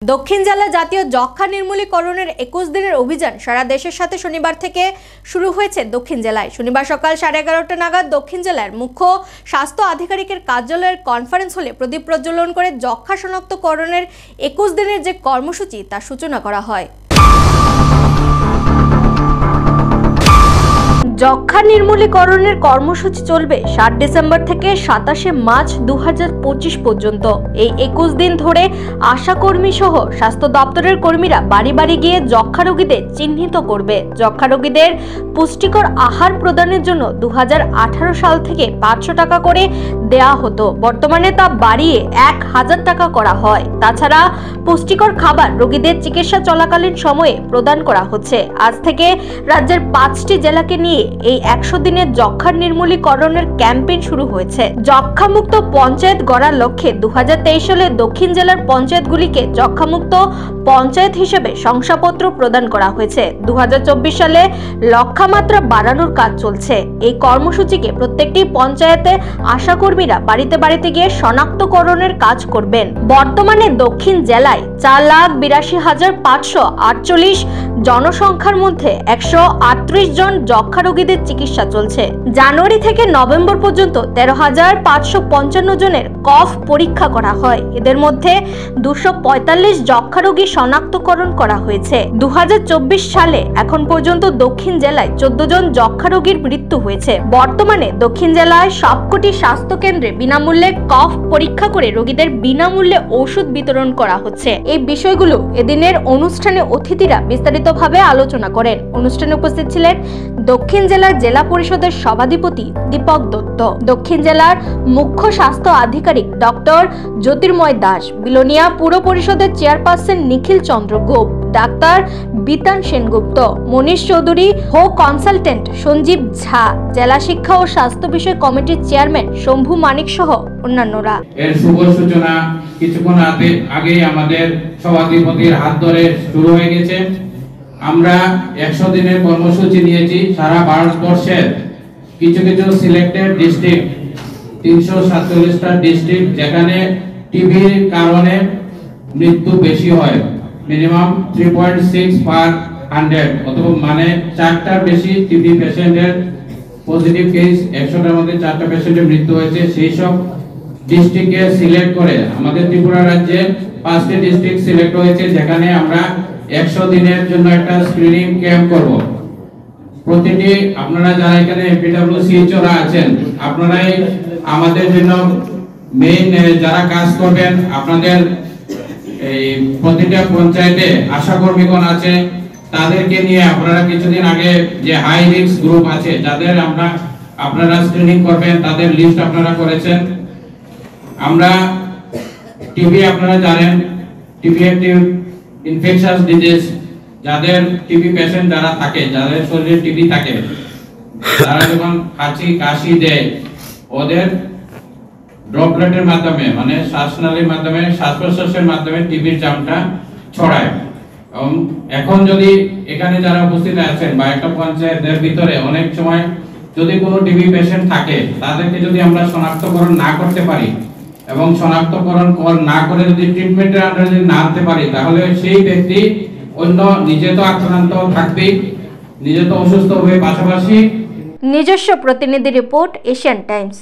দক্ষিণ জেলা জাতীয় যক্ষ্মা নির্মূলীকরণের 21 দিনের অভিযান সারা দেশের সাথে শনিবার থেকে শুরু হয়েছে দক্ষিণ জেলায়। শনিবার সকাল 11:30টা নাগাদ দক্ষিণ জেলার মুখ্য স্বাস্থ্য আধিকারিকের কার্যালয়ের কনফারেন্স হলে প্রদীপ প্রজ্বলন করে যক্ষ্মা শনাক্তকরণের 21 দিনের যে কর্মসূচি তার সূচনা করা হয়। যক্ষ্মা নির্মূলীকরণের কর্মসূচি চলবে 7 ডিসেম্বর থেকে 27 মার্চ 2025 পর্যন্ত। এই 21 দিন ধরে আশাকর্মী সহ স্বাস্থ্য দপ্তরের কর্মীরা বাড়ি বাড়ি গিয়ে যক্ষ্মা রোগীদের চিহ্নিত করবে। যক্ষ্মা রোগীদের পুষ্টিকর আহার প্রদানের জন্য 2018 সাল থেকে 500 টাকা করে দেয়া হতো, বর্তমানে তা বাড়িয়ে 1000 টাকা করা হয়। তাছাড়া পুষ্টিকর খাবার রোগীদের চিকিৎসা চলাকালীন সময়ে প্রদান করা হচ্ছে। আজ থেকে রাজ্যের 5টি জেলাকে নিয়ে এই 100 দিনের যক্ষ্মা নির্মূলীকরণের ক্যাম্পেইন শুরু হয়েছে। যক্ষ্মা মুক্ত পঞ্চায়েত গড়ার লক্ষ্যে 2023 সালে দক্ষিণ জেলার পঞ্চায়েতগুলিকে যক্ষ্মা মুক্ত পঞ্চায়েত হিসেবে শংসাপত্র প্রদান করা হয়েছে। 2024 সালে লক্ষ্যমাত্রা বাড়ানোর কাজ চলছে। এই কর্মসূচিকে প্রত্যেকটি পঞ্চায়েতে আশাকর্মীরা বাড়িতে বাড়িতে গিয়ে শনাক্তকরণের কাজ করবেন। বর্তমানে দক্ষিণ জেলায় 4,82,548 জনসংখ্যার মধ্যে 138 জন যক্ষ্মা রোগীদের চিকিৎসা চলছে। জানুয়ারি থেকে নভেম্বর পর্যন্ত 13,555 জনের কফ পরীক্ষা করা হয়। এদের মধ্যে 245 যক্ষ্মা রোগী শনাক্তকরণ করা হয়েছে। 2024 সালে এখন পর্যন্ত দক্ষিণ জেলায় 14 জন যক্ষ্মা রোগীর মৃত্যু হয়েছে। বর্তমানে দক্ষিণ জেলায় সবকটি স্বাস্থ্য কেন্দ্রে বিনামূল্যে কফ পরীক্ষা করে রোগীদের বিনামূল্যে ওষুধ বিতরণ করা হচ্ছে। এই বিষয়গুলো এদিনের অনুষ্ঠানে অতিথিরা বিস্তারিতভাবে আলোচনা করেন। অনুষ্ঠানে উপস্থিত ছিলেন দক্ষিণ জেলার জেলা পরিষদের সভাধিপতি দীপক দত্ত, দক্ষিণ জেলার মুখ্য স্বাস্থ্য আধিকারিক ডক্টর জ্যোতির্ময় দাস, বিলোনিয়া পুর পরিষদের চেয়ারপারসন নিখিল চন্দ্র গোপ, ডাক্তার বিতান সেনগুপ্ত, মনীষ চৌধুরী, হো কনসালটেন্ট সঞ্জীব ঝা, জেলা শিক্ষা ও স্বাস্থ্য বিষয় কমিটির চেয়ারম্যান শম্ভু মানিক সহ অন্যান্যরা। এর শুভ সূচনা কিছুক্ষণ আগে আমাদের সভাধিপতির হাত ধরে শুরু হয়ে গেছে। আমরা 100 দিনের কর্মসূচি নিয়েছি সারা ভারতবর্ষের কিছু কিছু সিলেক্টেড ডিস্ট্রিক্ট, 347টা ডিস্ট্রিক্ট যেখানে টিবির কারণে মৃত্যু বেশি হয়, মিনিমাম 3.6 পার 100, অথবা মানে 4টার বেশি টিবি পেশেন্টের পজিটিভ কেস 100টার মধ্যে 4টা পেশেন্টের মৃত্যু হয়েছে। সেই সব ডিস্ট্রিক্টকে সিলেক্ট করে আমাদের ত্রিপুরা রাজ্যে 5টি ডিস্ট্রিক্ট সিলেক্ট হয়েছে, যেখানে আমরা 100 দিনের জন্য একটা স্ক্রিনিং ক্যাম্প করব। প্রতিটি আপনারা যারা এখানে পিডব্লিউসিএইচওরা আছেন, আপনারাই আমাদের জন্য মেইন যারা কাজ করবেন। আপনাদের এই প্রতিটা পঞ্চায়েতে আশাকর্মীগণ আছে, তাদেরকে নিয়ে আপনারা কিছুদিন আগে যে হাই রিস্ক গ্রুপ আছে যাদের আপনারা স্ক্রিনিং করবেন, তাদের লিস্ট আপনারা করেছেন। আমরা টিবি, আপনারা জানেন টিবি একটি ইনফেকশাস ডিজিজ, যাদের টিবি পেশেন্ট যারা থাকে, যাদের শরীরে টিবি থাকে, তারা যখন কাশি দেয়, ওদের ড্রপলেটের মাধ্যমে মানে শ্বাসনালীর মাধ্যমে, শ্বাস প্রশ্বাসের মাধ্যমে টিবির জামটা ছড়ায়। এবং এখন যদি এখানে যারা উপস্থিত আছেন বা একটা পঞ্চায়েতের ভিতরে অনেক সময় যদি কোনো টিবি পেশেন্ট থাকে, তাদেরকে যদি আমরা শনাক্তকরণ না করতে পারি এবং শনাক্তকরণ না করে যদি ট্রিটমেন্টের আন্ডারে যদি না আনতে পারি, তাহলে সেই ব্যক্তি অন্য নিজে তো আক্রান্ত থাকবেই, নিজে তো অসুস্থ হবে, পাশাপাশি। নিজস্ব প্রতিনিধি রিপোর্ট, এশিয়ান টাইমস।